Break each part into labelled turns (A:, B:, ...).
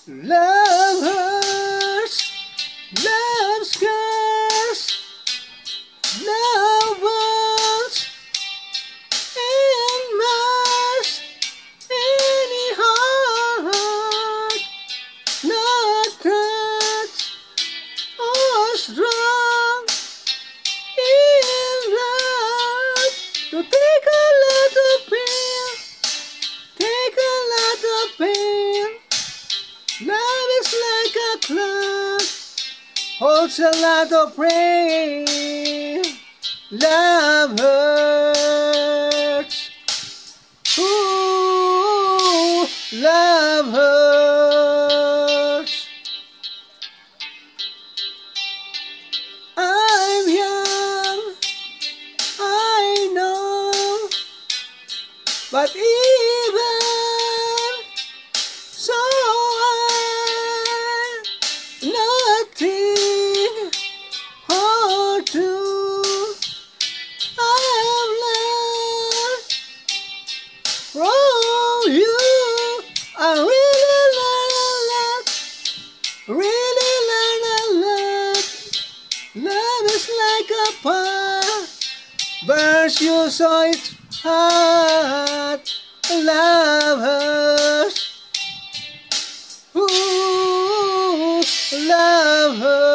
A: Love hurts, love scars, love wants and must any heart not touched or strong in love to take a lot of pain, take a lot of pain. Love is like a cloud, holds a lot of rain. Love hurts. Ooh, love hurts. I'm young, I know, but even so nothing or two I have learned from you. I really learn a lot. Love is like a fire, burns you so it's hot. Love hurts. Ooh, love hurts.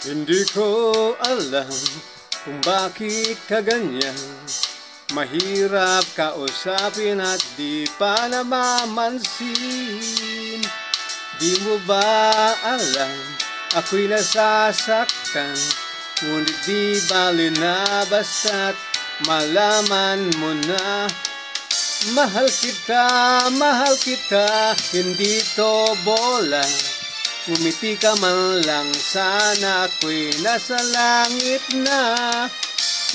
A: Hindi ko alam kung bakit ka ganyan. Mahirap kausapin at di pa namamansin. Di mo ba alam, ako'y nasasaktan, ngunit di bali na basta't malaman mo na. Mahal kita, hindi to bola. Umiti ka man lang, sana ako'y nasa langit na.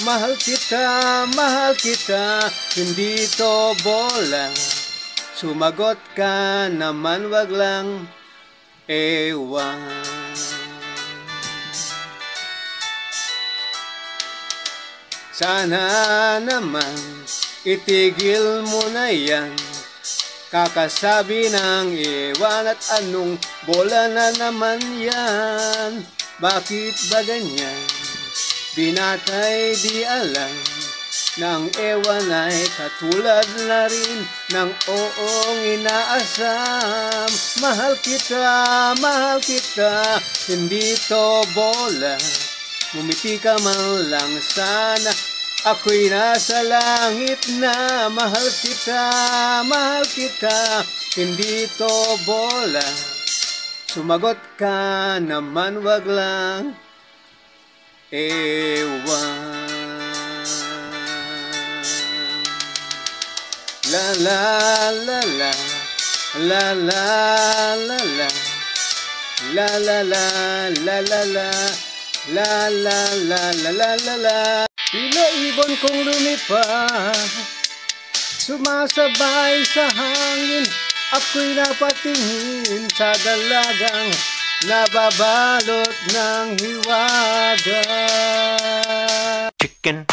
A: Mahal kita, hindi to bola. Sumagot ka naman, wag lang ewan. Sana naman itigil mo na yan. Kakasabi ng ewan at anong bola na naman yan. Bakit ba ganyan? Binatay di alam ng ewan ay katulad na rin ng oong inaasam. Mahal kita, hindi to bola. Ngumiti ka man lang, sana ako'y nasa langit na. Mahal kita, hindi to bola. Sumagot ka naman, wag lang ewan. La la la la, la la la la, la la la la la la, la la la la la la la. Tila ibon kong lumipad, sumasabay sa hangin. Ako'y napatingin sa dalagang nababalot ng hiwaga.
B: Chicken